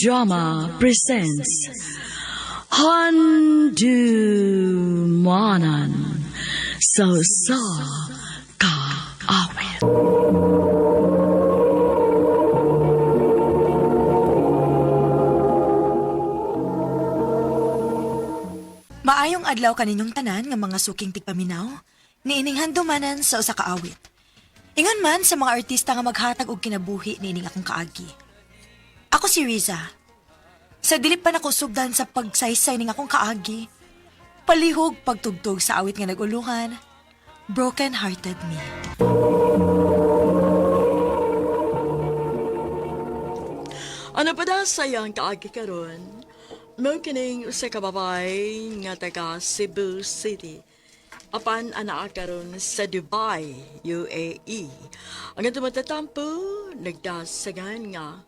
Drama presents Handumanan So Ka Awit. Maayong adlaw kaninyong tanan nga mga suking tigpaminaw, niining handumanan sa usa ka awit. Ingon man sa mga artista nga maghatag og kinabuhi niining akong kaagi. Ako si Riza. Sa dili pa nako sugdan sa pagsaysay ning akong kaagi, palihog pagtugtog sa awit nga naguluhan, Broken Hearted Me. Ano pa da sayang kaagi karon? Mao kining usa ka babay nga taga Cebu City. Apan anaa karon sa Dubai, UAE. Ang atong matatampo nagdasagan nga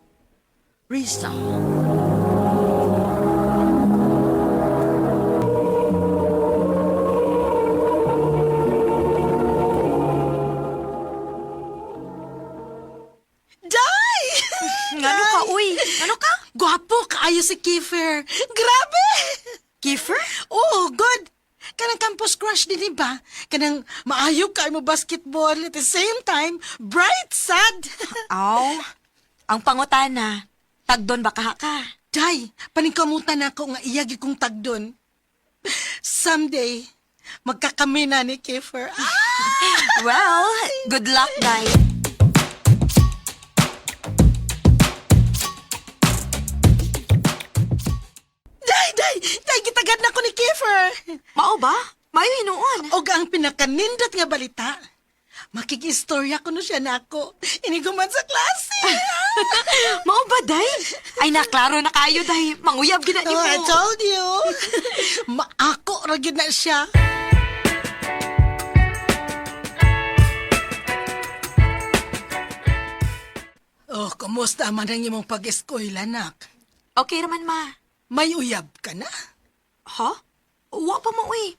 Risa. Day! Ngano ka, uy? Ano ka? Gwapo kaayo si Kiefer. Grabe! Kiefer? Oh, good. Kanang campus crush din, ba? Kanang maayo ka mo basketball at the same time, bright sad. Aw, ang pangutana, tagdon ba ka? Day, paningkamutan ako nga iyagi kong tagdon. Someday, magkakami na ni Kiefer. Well, good luck, guys. Day, gitagad na ko ni Kiefer. Mao ba? Mayo hinuon. O ang pinakanindot nga balita, makikistorya ko no siya na ako. Iniguman sa klase. Mao ba, day? Ay, naklaro na kayo, day. Manguyab gina niyo. Oh, I told you. Maako ra gyud na siya. Oh, kumusta man ang imong pag-eskwela, nak? Okay naman, ma. May uyab ka na? Ha? Wa pa mo, uy.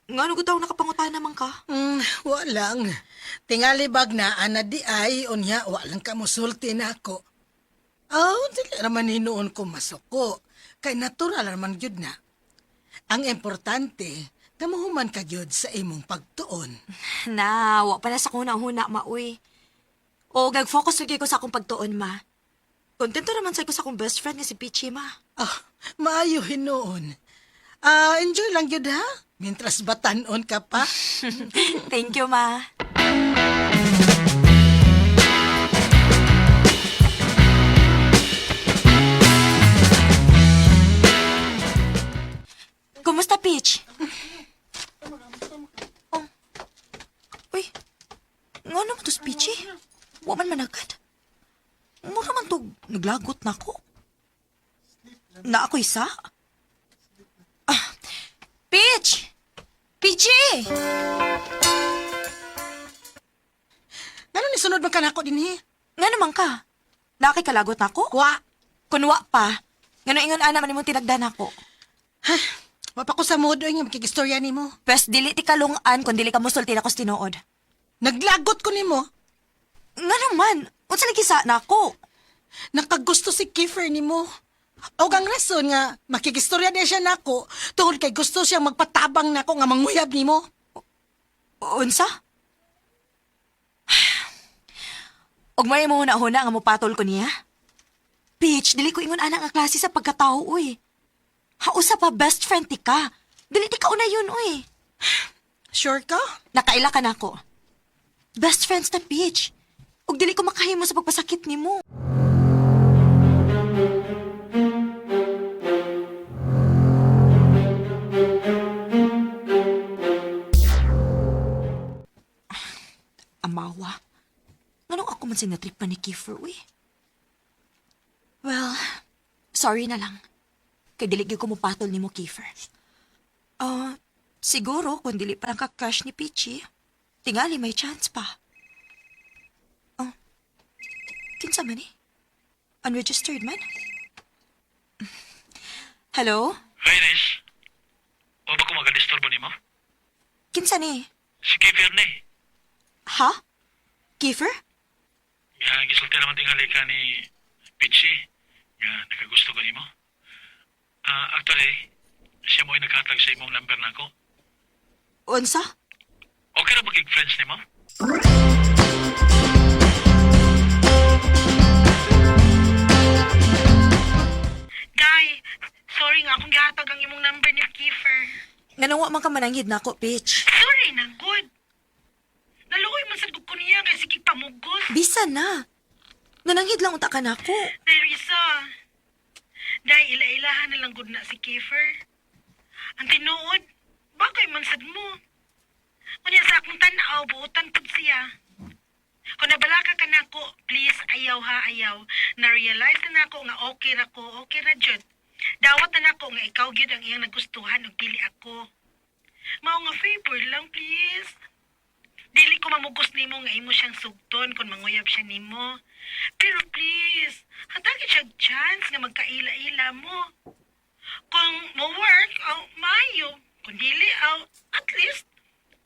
Ngano ko daw nakapangutan naman ka? Walang. Tingali bag na ana di ay, unya, walang kamusulti na ako. Oh, dili raman hinuon ko masuko. Kay natural raman gyud na. Ang importante, kamuhuman ka gyud sa imong pagtuon. Na, wa pa na sa kuna-huna, ma, uy. O, nag-focus lagi ko sa akong pagtuon, ma. Kontento naman sa ko sa akong best friend nga si Peachy, ma. Ah, maayo hinuon. Enjoy lang gyud ha. Mintras batanon ka pa. Thank you, ma. Kumusta, Peach? Oh. Uy, nga naman to si Peachy? Wa man managad. Mura man to, naglagot na ako. Na ako isa? Ah, Peach! Peachy! Ngano ni sunod man ka nako dinhi? Nga naman ka? Nakikalagot na ako? Wa. Kunwa pa. Ngano ingon ana man imong tinagdan ako. Wa pa ko sa mood nga makikistorya nimo. Pes dili ti kalungan kun dili ka musulti na ko sa tinuod. Naglagot ko nimo. Nga naman, unsa lagi sa na ako? Nakagusto si Kiefer nimo. O ang rason nga makikistorya niya siya nako tungod kay gusto siyang magpatabang nako nga manguyab nimo. Unsa? Og may mo huna-huna nga mopatol ko niya? Peach, dili ko ingon ana nga klase sa pagkatao, uy. Hausa pa best friend ti ka. Dili ti ka una yun, uy. Sure ka? Nakaila ka na ako. Best friends na, Peach. Og dili ko makahimo sa pagpasakit nimo. Amawa. Anong ako man sinatrip pa ni Kiefer, uy? Well, sorry na lang. Kay dili gyud ko mopatol nimo, Kiefer. Siguro kung dili pa ka crush ni Peachy, tingali may chance pa. Kinsa man eh? Unregistered man? Hello? Hi, Riz. O ba ko magadisturbo ni mo? Kinsa ni? Si Kiefer ni. Ha? Kiefer? Nga, gisulti naman tingali ka ni Pichi. Nga, nakagusto ka maghatag sa imong number nako. Unsa? Okay ra maging friends nimo? Day, sorry nga akong gihatag ang imong number ni Kiefer. Nganong wa man ka mananghid nako, Peach. Sorry na, good. Naluoy man sad ko niya kay sige pamugos. Bisan na. Nananghid lang unta ka nako. Day, Risa. Day, ila-ilahan na lang good na si Kiefer. Ang tinuod, bagay man sad mo. Kunya sa akong tanaw, buutan pud siya. Kung nabalaka ka nako, please, ayaw ha, ayaw. Na-realize na nako nga okay ra ko, okay ra jud. Dawat na nako nga ikaw gyud ang iyang nagustuhan ug pili ako. Mao nga favor lang, please. Dili ko mamugos nimo nga imo siyang sugton kung manguyab siya nimo. Pero please, hatagin siya chance nga magkaila-ila mo. Kung mo work, maayo. Kung dili, at least,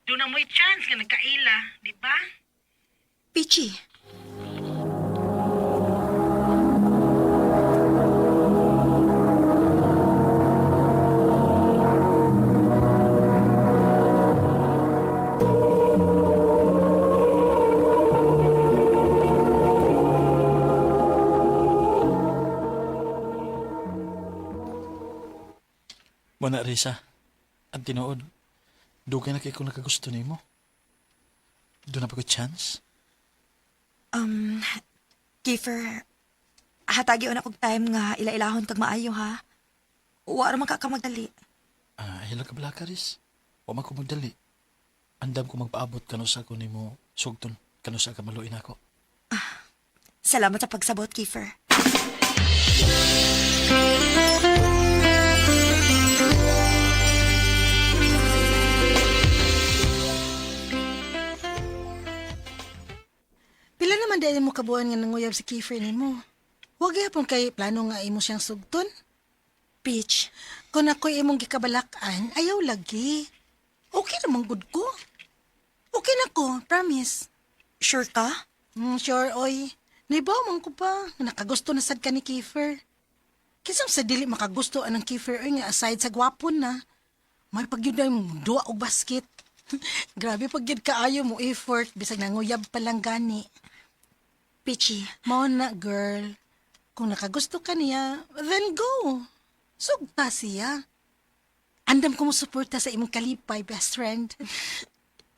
doon na mo'y chance nga nagkaila, di ba? Peachy. Wala, Risa. Ang tinuod, dugay na kay kung nakagusto nimo. Doon na pa ko chance. Kiefer, hatagi na kog time nga ila-ilahon kag maayo ha. Wa ra man ka magdali. Hila ka bala ka, Riz. Wa man ko magdali. Andam ko magpaabot kanusa ko nimo sugton. Kanusa ka maluin ako. Salamat sa pagsabot, Kiefer. Pila naman dahil mo kabuhan nga nanguyab si Kiefer nimo. Huwag yapon kay plano nga imo siyang sugton. Peach, Kung ako'y imong gikabalakan, ayaw lagi. Okay namang good ko. Okay na ko, promise. sure ka? Sure, oy. Naibaw man ko pa. Nakagusto na sad ka ni Kiefer. Kisam sa dili makagusto anang Kiefer oy nga aside sa gwapon na. May pagyud na yung duwa o basket. Grabe pagyud kaayo mo effort bisag nanguyab pa lang gani. Peachy, Mao na, girl. Kung nakagusto ka niya, then go. Sugta siya. Andam ko mo suporta sa imong kalipay, best friend.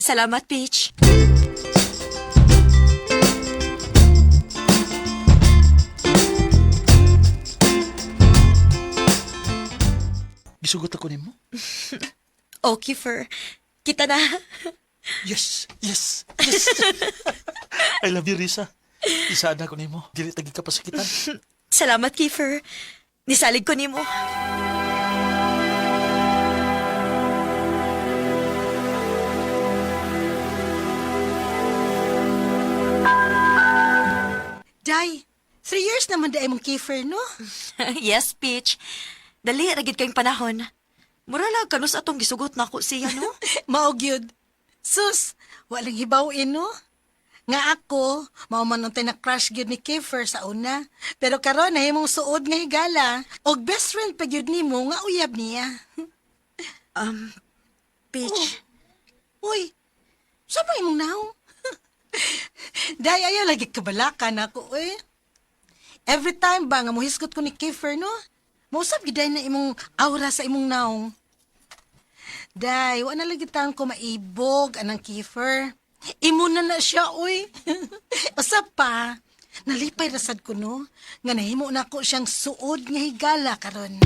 salamat, Peach. Gisugot ako nimo. Oh, Kiefer, kita na. Yes, yes, yes. I love you, Risa. Isaan na ko nimo. Dili tagi ka pasakitan. Salamat, Kiefer. Nisalig ko nimo. Day, 3 years naman da imong Kiefer, no? Yes, Peach. Dali, ragid kayong panahon. Muralag kanus atong gisugot na ako siya, no? Maog yun. Sus, walang hibawin, no? Nga ako, mao man untay na crush gyud ni Kiefer sa una. Pero karon nahimong suod nga higala. Og best friend pa gyud nimo nga uyab niya. Peach, Uy, saan ba imong naong? Day, ayaw lagi kabalakan ako, eh. Every time ba nga muhisgot ko ni Kiefer, no? Mausap giday na imong aura sa imong naong. Day, wa na lagi taon ko maibog anang Kiefer. Imo na siya, uy. Usap pa, nalipay rasad ko, no? Nga nahimo na ko siyang suod nga higala karon.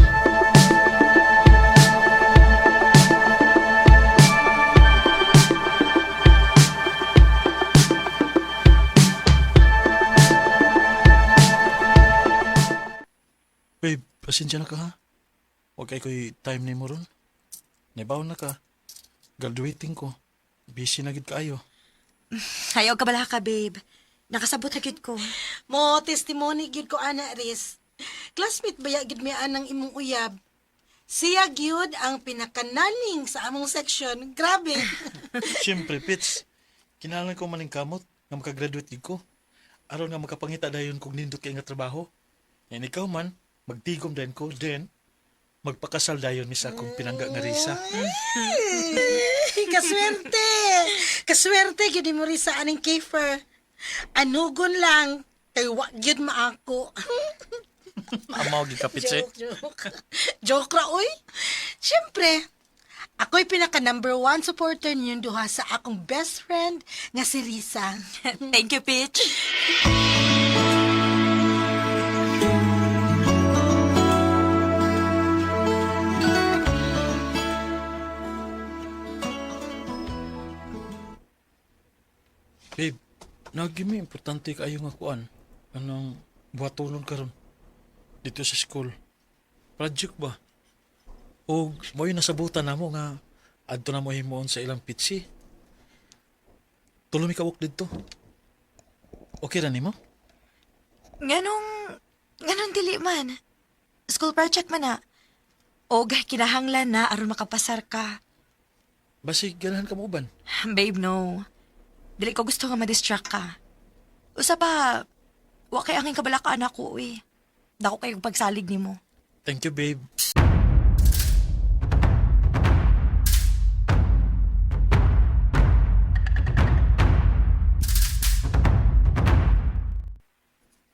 Babe, pasensya na ka ha. Huwag kay ko'y time ni mo ron. Naibaw na ka. Graduating ko. Busy na gid kaayo. ayaw ka bala ka, babe. Nakasabot na gyud ko. Mo, testimony gyud ko ana, Riz. Classmate baya gyud mi anang imong uyab. Siya gyud ang pinakananing sa among section. Grabe. Siyempre, Pits. Kinalang ko maning kamot nga makagraduate gid ko. Aron nga makapangita dayon kung nindot kay nga trabaho. Yan ikaw man, magtigom din ko. Then, magpakasal dayon ni sa akong pinangga nga Risa. Kaswerte! Kaswerte, yun mo rin sa aning Kiefer. Anugon lang, kay wag yun maako. Amaw gikapit si. Joke. Joke ra, oy. Siyempre, ako'y pinaka number 1 supporter niyong duha sa akong best friend nga si Risa. Thank you, Peach. Babe, nagimi importante kayo nga kuan. Anong buhatulon karon dito sa school. Project ba? O mo yung nasabutan na mo nga adto na mo himuon sa ilang pitsi. Tuloy mi kawok dito. Okay ra nimo? Ganong dili man. School project man na. O kinahanglan na aron makapasar ka. Basig ganahan ka mo uban. Babe, no. Dili ko gusto nga ma-distract ka. Usa pa, wa kay angin kabalakaan ako, eh. Dako kayo pagsalig ni mo. Thank you, babe.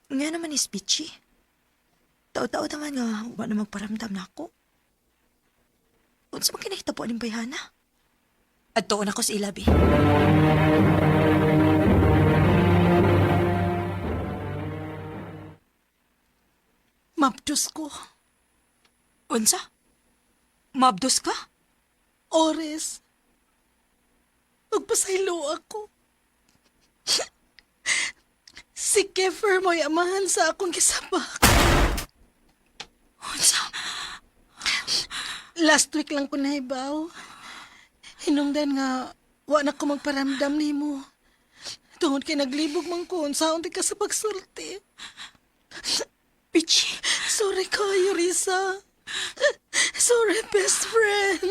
Nga naman is Peachy. Tao-tao naman nga, wa na magparamdam na ako. Unsa man kinahita po aning bayhana? At tuon ako sa ilabi. Mabdos ko. Unsa? Mabdos ka? Ores. Magpasaylo ako. Si Kiefer mo'y amahan sa akong kisabak. Unsa? Last week lang ko nahibaw. Hinungdan nga, wa na ko magparamdam ni mo. Tungod kay naglibog man ko, unsaon di ka sa pagsulti. Peachy. Sorry kayo, Risa. Sorry, best friend.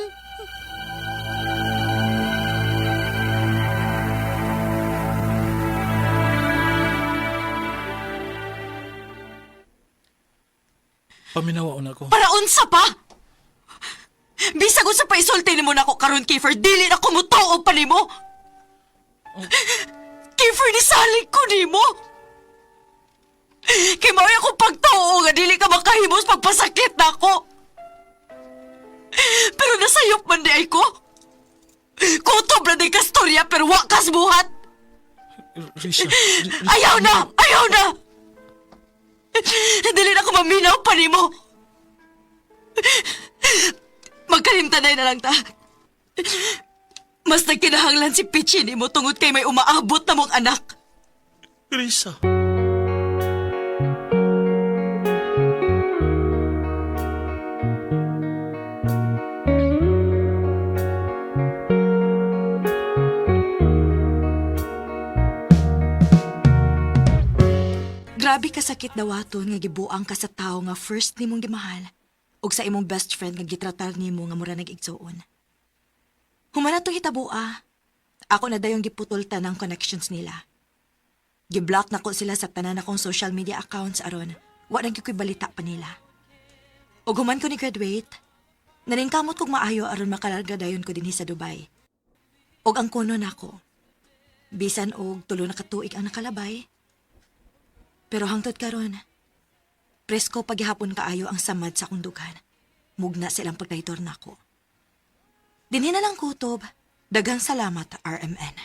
Paminawaon ako. Para unsa pa? Bisag unsa pa isulti nimo nako karon, Kiefer, dili na ko mutuo pa nimo. Kiefer, nisalig ko nimo. Kay mao akong pagtuo nga dili ka makahimos pagpasakit nako. Pero nasayop man di ay ko. Kutob na di ka storya pero wa kas buhat. Risa. Ayaw na! Ayaw na! Dili na ko maminaw pa nimo. Magkalimtanay na lang ta. Mas nagkinahanglan si Peachy nimo tungod kay may umaabot na mong anak. Risa. Grabe ka sakit dawaton nga gibuang ka sa tao nga first nimong gimahal ug sa imong best friend nga gitratar nimo nga mura nag-igsuon. Humana tong hitabua. Ako na dayong giputulta ng connections nila. Giblock na ko sila sa tanan akong social media accounts aron wa nang ko'y balita pa nila. Ug human ko ni graduate, naningkamot kog maayo aron makalarga dayon ko dinhi sa Dubai. Ug ang kuno nako, bisan og tulo na katuig ang nakalabay. Pero hangtod karon, presko paghihapon kaayo ang samad sa akong dugan. Mugna silang pagdaytor nako. Dinhi na lang kutob. Daghang salamat, RMN.